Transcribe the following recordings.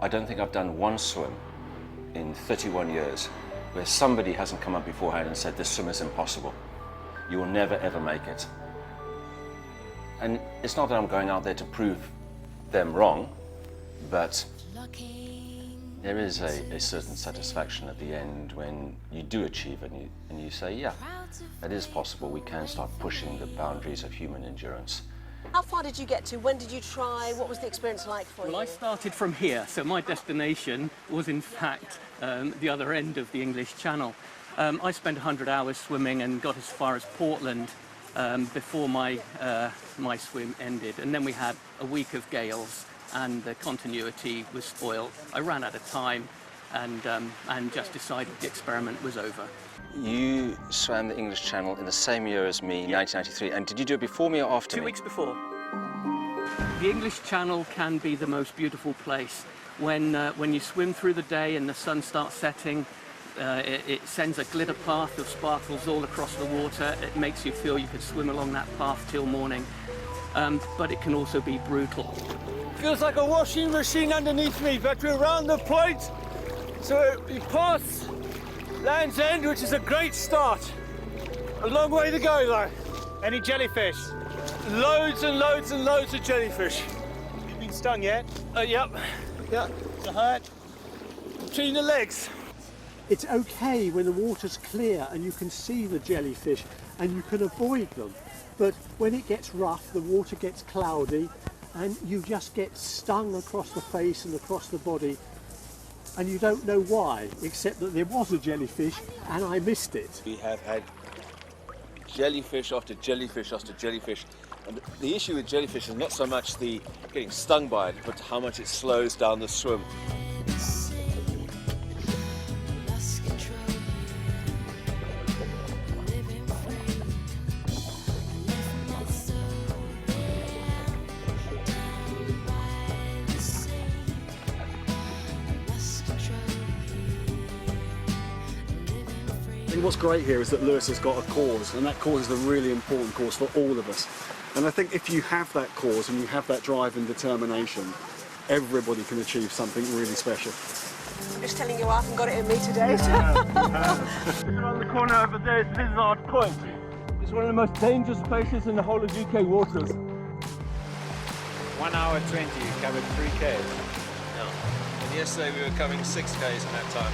I don't think I've done one swim in 31 years where somebody hasn't come up beforehand and said, this swim is impossible. You will never, ever make it. And it's not that I'm going out there to prove them wrong, but there is a certain satisfaction at the end when you do achieve it and you say, yeah, it is possible. We can start pushing the boundaries of human endurance. How far did you get to? When did you try? What was the experience like for you? Well, I started from here, so my destination was in fact the other end of the English Channel. I spent 100 hours swimming and got as far as Portland before my swim ended, and then we had a week of gales and the continuity was spoiled. I ran out of time and just decided the experiment was over. You swam the English Channel in the same year as me, 1993, and did you do it before me or after me? 2 weeks before. The English Channel can be the most beautiful place. When you swim through the day and the sun starts setting, it sends a glitter path of sparkles all across the water. It makes you feel you could swim along that path till morning. But it can also be brutal. Feels like a washing machine underneath me, but we're around the point. So we pass Land's End, which is a great start. A long way to go, though. Any jellyfish? Loads and loads and loads of jellyfish. You been stung yet? Yep. Yeah. The hurt? Between the legs. It's okay when the water's clear and you can see the jellyfish and you can avoid them. But when it gets rough, the water gets cloudy and you just get stung across the face and across the body. And you don't know why, except that there was a jellyfish and I missed it. We have had jellyfish after jellyfish after jellyfish. And the issue with jellyfish is not so much the getting stung by it, but how much it slows down the swim. What's great here is that Lewis has got a cause, and that cause is a really important cause for all of us. And I think if you have that cause and you have that drive and determination, everybody can achieve something really special. I'm just telling you, I haven't got it in me today. Around the corner over there is Lizard Point. It's one of the most dangerous places in the whole of UK waters. 1 hour 20, you covered 3 Ks. Yeah. And yesterday we were coming 6 Ks in that time.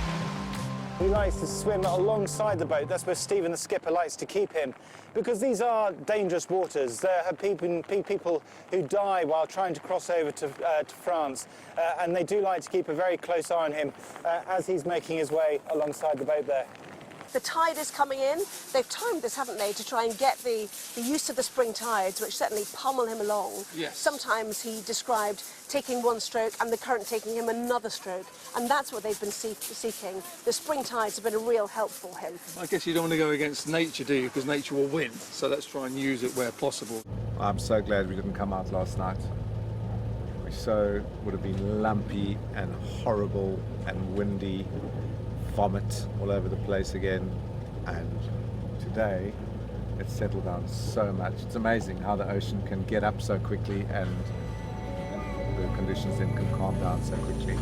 He likes to swim alongside the boat. That's where Stephen, the skipper, likes to keep him, because these are dangerous waters. There have been people who die while trying to cross over to France, and they do like to keep a very close eye on him as he's making his way alongside the boat there. The tide is coming in. They've timed this, haven't they, to try and get the use of the spring tides, which certainly pummel him along. Yes. Sometimes he described taking one stroke and the current taking him another stroke, and that's what they've been seeking. The spring tides have been a real help for him. I guess you don't want to go against nature, do you? Because nature will win. So let's try and use it where possible. I'm so glad we didn't come out last night. We so would have been lumpy and horrible and windy. Vomit all over the place again, and today it's settled down so much. It's amazing how the ocean can get up so quickly and the conditions then can calm down so quickly.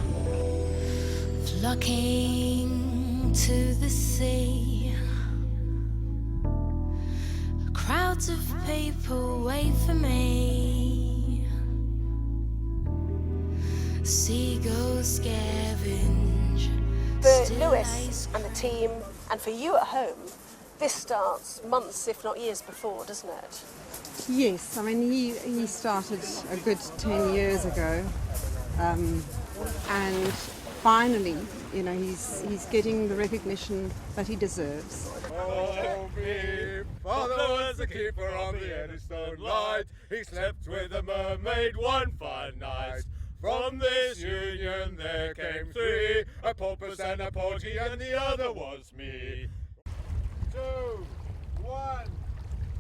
Flocking to the sea, crowds of people wait for me. Seagulls scavenge. For Lewis and the team, and for you at home, this starts months, if not years before, doesn't it? Yes, I mean, he started a good 10 years ago, and finally, you know, he's getting the recognition that he deserves. Oh, me, father was a keeper on the Eddystone Light. He slept with a mermaid one fine night. From this union there came 3, a porpoise and a porgy, and the other was me. 2, 1,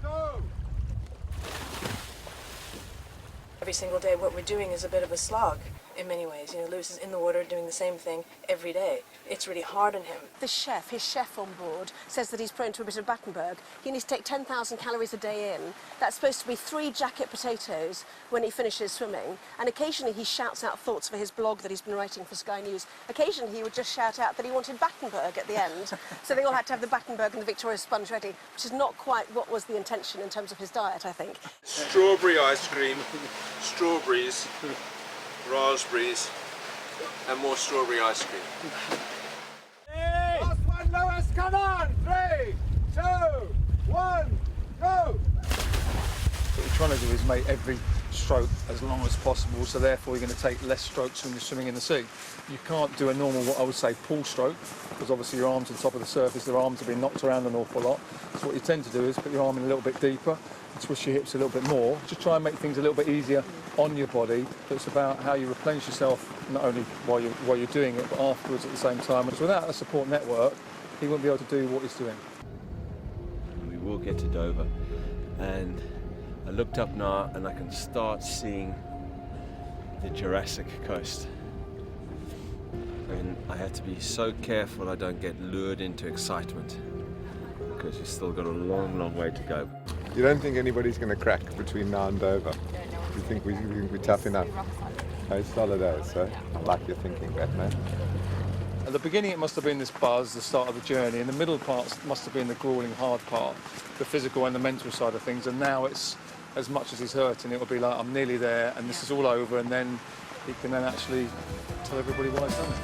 go! Every single day what we're doing is a bit of a slog. in many ways. You know, Lewis is in the water doing the same thing every day. It's really hard on him. The chef, his chef on board, says that he's prone to a bit of Battenberg. He needs to take 10,000 calories a day in. That's supposed to be 3 jacket potatoes when he finishes swimming. And occasionally he shouts out thoughts for his blog that he's been writing for Sky News. Occasionally he would just shout out that he wanted Battenberg at the end. So they all had to have the Battenberg and the Victoria Sponge ready, which is not quite what was the intention in terms of his diet, I think. Strawberry ice cream, strawberries, raspberries, and more strawberry ice cream. Hey! Last one, Lewis, come on! 3, 2, 1, go! What you're trying to do is make every stroke as long as possible, so therefore you're going to take less strokes when you're swimming in the sea. You can't do a normal, what I would say, pull stroke, because obviously your arms on top of the surface, their arms have been knocked around an awful lot. So what you tend to do is put your arm in a little bit deeper, twist your hips a little bit more, just try and make things a little bit easier on your body. But it's about how you replenish yourself, not only while you're doing it, but afterwards at the same time. Because without a support network, he wouldn't be able to do what he's doing. We will get to Dover, and I looked up now and I can start seeing the Jurassic coast. And I have to be so careful I don't get lured into excitement, because you've still got a long, long way to go. You don't think anybody's going to crack between now and Dover? You think we're tough enough? It's solid as, so I like your thinking, Batman. At the beginning it must have been this buzz, the start of the journey, and the middle part must have been the grueling hard part, the physical and the mental side of things, and now it's, as much as he's hurting, it will be like, I'm nearly there and this is all over, and then he can then actually tell everybody why he's done it.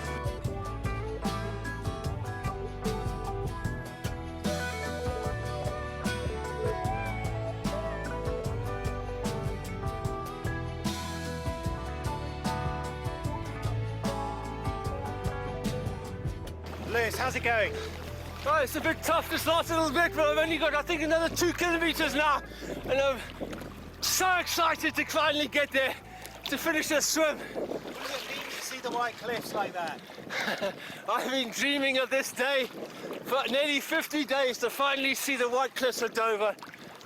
Lewis, how's it going? Oh, it's a bit tough this last little bit, but I've only got, I think, another 2 kilometres now. And I'm so excited to finally get there, to finish this swim. What does it mean to see the white cliffs like that? I've been dreaming of this day for nearly 50 days, to finally see the white cliffs of Dover.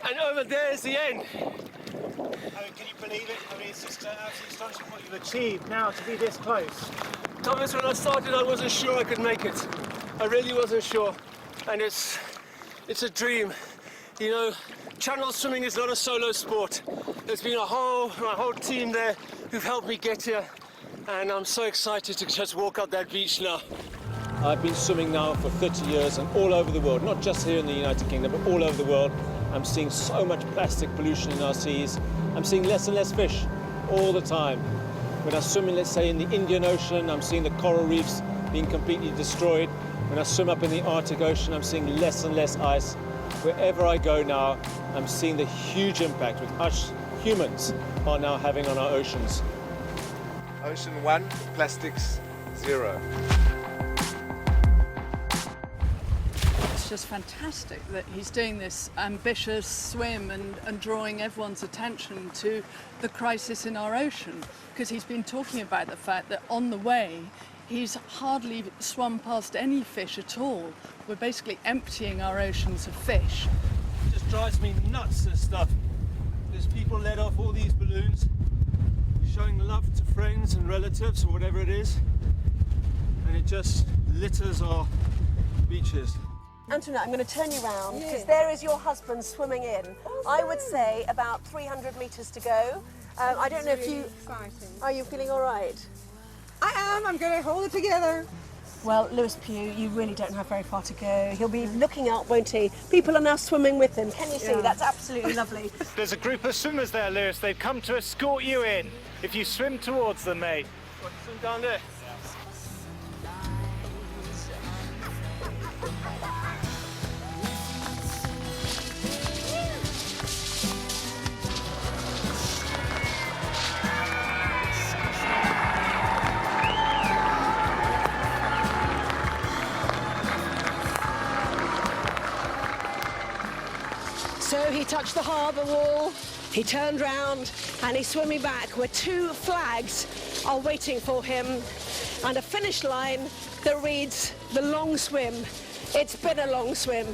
And over there is the end. I mean, can you believe it? I mean, it's just absolutely astonishing what you've achieved now to be this close. Thomas, when I started, I wasn't sure I could make it. I really wasn't sure. And it's a dream. You know, channel swimming is not a solo sport. There's been my whole team there who've helped me get here. And I'm so excited to just walk up that beach now. I've been swimming now for 30 years and all over the world, not just here in the United Kingdom, but all over the world. I'm seeing so much plastic pollution in our seas. I'm seeing less and less fish all the time. When I swim, let's say, in the Indian Ocean, I'm seeing the coral reefs being completely destroyed. When I swim up in the Arctic Ocean, I'm seeing less and less ice. Wherever I go now, I'm seeing the huge impact which us humans are now having on our oceans. Ocean 1, plastics 0. It's just fantastic that he's doing this ambitious swim and drawing everyone's attention to the crisis in our ocean, because he's been talking about the fact that on the way he's hardly swum past any fish at all. We're basically emptying our oceans of fish. It just drives me nuts, this stuff. There's people let off all these balloons, showing love to friends and relatives or whatever it is, and it just litters our beaches. Antoinette, I'm going to turn you round, because there is your husband swimming in. I would say about 300 metres to go. I don't know if you... Exciting. Are you feeling all right? I am. I'm going to hold it together. Well, Lewis Pugh, you really don't have very far to go. He'll be looking out, won't he? People are now swimming with him. Can you see? Yeah. That's absolutely lovely. There's a group of swimmers there, Lewis. They've come to escort you in. If you swim towards them, mate. Swim down there. So he touched the harbour wall, he turned round and he's swimming back where 2 flags are waiting for him and a finish line that reads the long swim. It's been a long swim.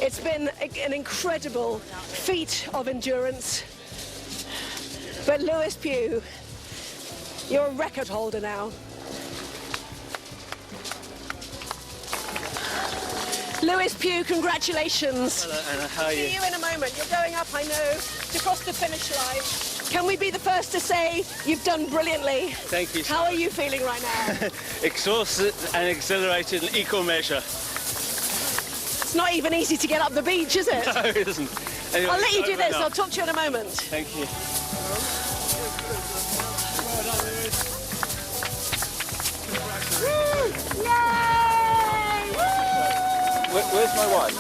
It's been an incredible feat of endurance. But Lewis Pugh You're a record holder now. Lewis Pugh, congratulations. Hello, Anna, how are you? See you in a moment. You're going up, I know, to cross the finish line. Can we be the first to say you've done brilliantly? Thank you. How are you feeling right now? Exhausted and exhilarated in equal measure. It's not even easy to get up the beach, is it? No, it isn't. Anyway, I'll let you do this. enough. I'll talk to you in a moment. Thank you. Where's my wife?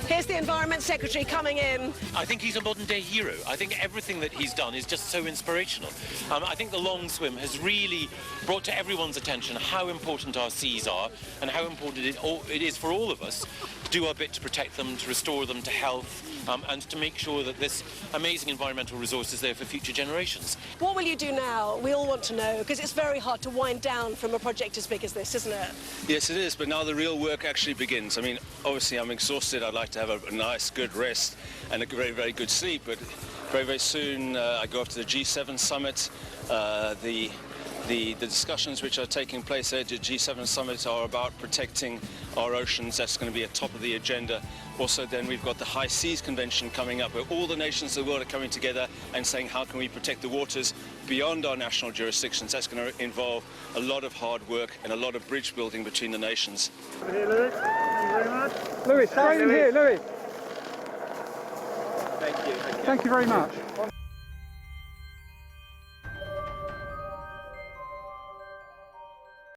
Here's the Environment Secretary coming in. I think he's a modern-day hero. I think everything that he's done is just so inspirational. I think the long swim has really brought to everyone's attention how important our seas are and how important it is for all of us to do our bit to protect them, to restore them to health, and to make sure that this amazing environmental resource is there for future generations. What will you do now? We all want to know, because it's very hard to wind down from a project as big as this, isn't it? Yes, it is, but now the real work actually begins. I mean, obviously I'm exhausted. I'd like to have a nice, good rest and a very, very good sleep, but very, very soon I go off to the G7 summit. The discussions which are taking place at the G7 summit are about protecting our oceans. That's going to be at top of the agenda. Also, then we've got the High Seas Convention coming up, where all the nations of the world are coming together and saying how can we protect the waters beyond our national jurisdictions. That's going to involve a lot of hard work and a lot of bridge building between the nations. Here, Lewis. Thank you very much. Lewis, straight in here, Lewis. Thank you. Thank you very much.